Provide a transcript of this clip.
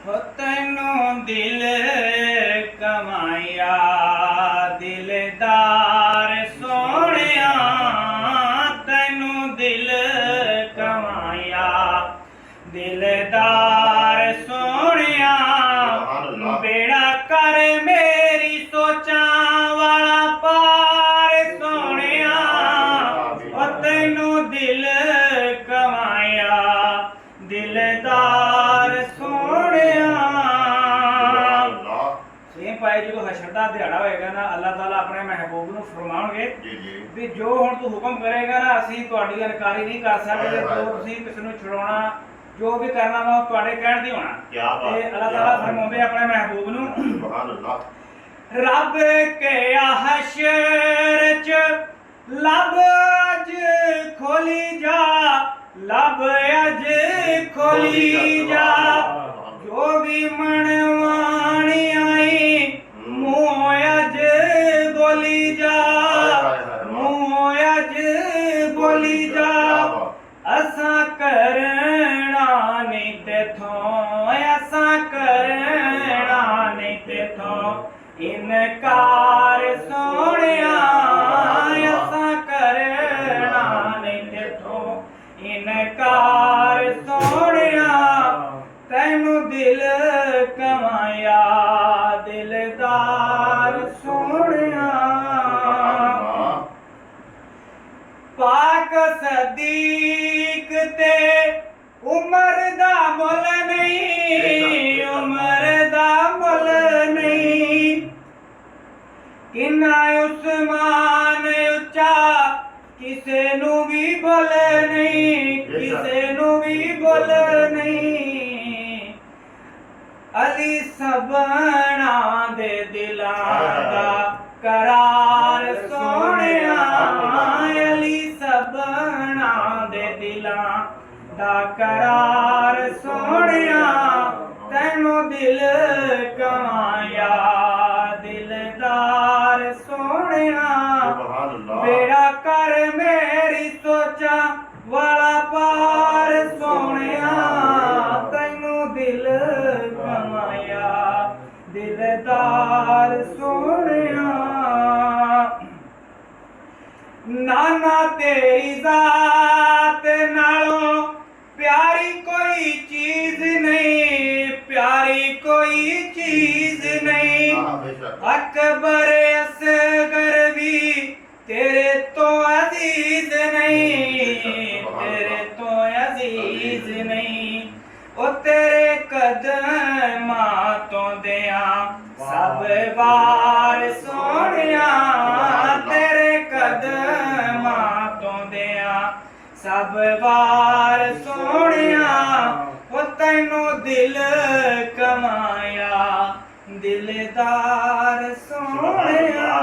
ਤੈਨੂੰ ਦਿਲ ਕਮਾਇਆ ਦਿਲਦਾਰ ਸੋਹਣਿਆ, ਤੈਨੂੰ ਦਿਲ ਕਮਾਇਆ ਦਿਲਦਾਰ ਸੋਹਣਿਆ। ਬੇੜਾ ਕਰ ਮੇਰੀ ਸੋਚਾਂ ਵਾਲਾ ਪਾਰ ਸੋਹਣਿਆ, ਉਹ ਤੈਨੂੰ ਦਿਲ ਕਮਾਇਆ ਦਿਲਦਾਰ ਸੋਹਣਿਆ। ਸੇਮ ਭਾਈ ਜਦੋਂ ਹਸ਼ਰ ਦਾ ਦਿਹਾੜਾ ਹੋਏਗਾ ਨਾ, ਅੱਲਾਹ ਤਾਲਾ ਆਪਣੇ ਮਹਿਬੂਬ ਨੂੰ ਫਰਮਾਉਣਗੇ ਵੀ ਜੋ ਹੁਣ ਤੂੰ ਹੁਕਮ ਕਰੇਗਾ ਨਾ, ਅਸੀਂ ਤੁਹਾਡੀ ਇਨਕਾਰੀ ਨਹੀਂ ਕਰ ਸਕਦੇ। ਜੋ ਤੁਸੀਂ ਕਿਸੇ ਨੂੰ ਛੁਡਾਉਣਾ, ਜੋ ਵੀ ਕਰਨਾ ਵਾ, ਉਹ ਤੁਹਾਡੇ ਕਹਿਣ ਦੀ ਹੋਣਾ। ਤੇ ਅੱਲਾਹ ਤਾਲਾ ਫਰਮਾਉਂਦੇ ਆਪਣੇ ਮਹਿਬੂਬ ਨੂੰ, ਰੱਬ ਕੇ ਹਸ਼ਰ ਚ ਲੱਭ ਅਜ ਖੋਲੀ ਜਾ, ਲੱਭ ਅਜ ਖੋਲੀ ਜਾ। ਜੋ ਵੀ ਮਨਵਾਣੀ ਆਈ ਮੂੰਹ ਅਜ ਬੋਲੀ ਜਾ, ਮੂੰਹ ਅਜ ਬੋਲੀ ਜਾ। ਅਸਾਂ ਕਰਨਾ ਨਹੀਂ ਤੇਥੋਂ, ਅਸਾਂ ਕਰਨਾ ਨਹੀਂ ਤੇਥੋਂ ਇਨਕਾਰ ਸੋਹਣਿਆ, ਅਸਾਂ ਕਰਨਾ ਨਹੀਂ ਤੇਥੋਂ ਇਨਕਾਰ ਸੋਹਣਿਆ। ਤੈਨੂੰ ਦਿਲ ਕਮਾਇਆ ਦਿਲਦਾਰ ਸੋਹਣਿਆ। ਪਾਕ ਸਦੀਕ ਤੇ ਉਮਰ ਦਾ ਮੁੱਲ ਨਹੀਂ, ਉਮਰ ਦਾ ਮੁੱਲ ਨਹੀਂ। ਕਿੰਨਾ ਉਸਮਾਨ ਉੱਚਾ ਕਿਸੇ ਨੂੰ ਵੀ ਬੋਲ ਨਹੀਂ, ਕਿਸੇ ਨੂੰ ਵੀ ਬੋਲ ਨਹੀਂ। ਅਲੀ ਸਭਨਾ ਦੇ ਦਿਲਾਂ ਦਾ ਕਰਾਰ ਸੋਹਣਿਆ, ਅਲੀ ਸਭਨਾ ਦੇ ਦਿਲਾਂ ਦਾ ਕਰਾਰ ਸੋਹਣਿਆ। ਤੈਨੂੰ ਦਿਲ ਕਮਾਇਆ ਦਿਲਦਾਰ ਸੋਹਣਿਆ। ਬੇੜਾ ਕਰ ਮੇਰੀ ਸੋਚਾਂ ਵਾਲਾ ਪਾਰ ਸੋਹਣਿਆ, ਤੈਨੂੰ ਦਿਲ ਕਮਾਇਆ ਦਿਲਦਾਰ ਸੋਹਣਿਆ। ਨਾਨਾ ਤੇਰੀ ਜ਼ਾਤ ਨਾਲੋਂ ਪਿਆਰੀ ਕੋਈ ਚੀਜ਼ ਨਹੀਂ, ਪਿਆਰੀ ਕੋਈ ਚੀਜ਼ ਨਹੀਂ। ਅਕਬਰ ਅਸਗਰ ਵੀ ਤੇਰੇ ਤੋਂ ਅਜ਼ੀਜ਼ ਨਹੀਂ, ਤੇਰੇ ਤੋਂ ਅਜ਼ੀਜ਼ ਨਹੀਂ। ਉਹ ਤੇਰੇ ਕਦਮਾਂ ਤੋਂ ਦਿਆਂ ਸਭ ਵਾਰ ਸੋਹਣਿਆ, ਤੇਰੇ ਕਦਮਾਂ ਤੋਂ ਦਿਆਂ ਸਭ ਵਾਰ ਸੋਹਣਿਆ। ਉਹ ਤੈਨੂੰ ਦਿਲ ਕਮਾਇਆ ਦਿਲਦਾਰ ਸੋਹਣਿਆ।